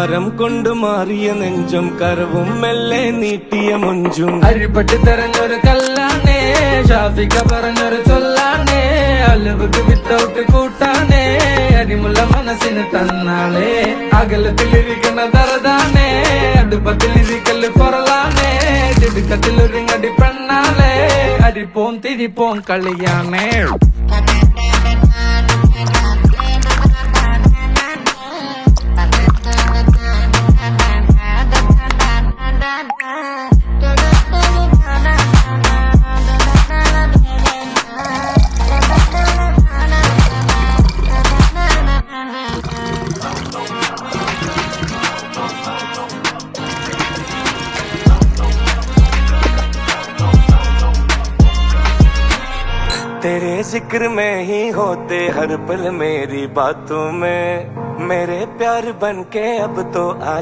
കരം കൊണ്ട് മാറിയ നെഞ്ചും കരവും മെല്ലെ നീട്ടിയ മൊഞ്ചും അരിപ്പട്ടി തെരഞ്ഞൊരു കല്ലാണേ ഷാഫിക്ക പറഞ്ഞൊരു ചൊല്ലാണേ അലവുക്ക് വിത്തൗട്ട് കൂട്ടാണേ അരിമുള്ള മനസ്സിന് തന്നാളേ അകലത്തിലിരിക്കുന്ന ദറദാണേ അടുപ്പത്തിലിരിക്കല് പൊറലാണേ തിടുക്കത്തിലൊരുങ്ങടി പെണ്ണാളേ അരിപ്പോം തിരിപ്പോം കളിയാണേ तेरे जिक्र में ही होते हर पल मेरी बातों में मेरे प्यार बन के अब तो आ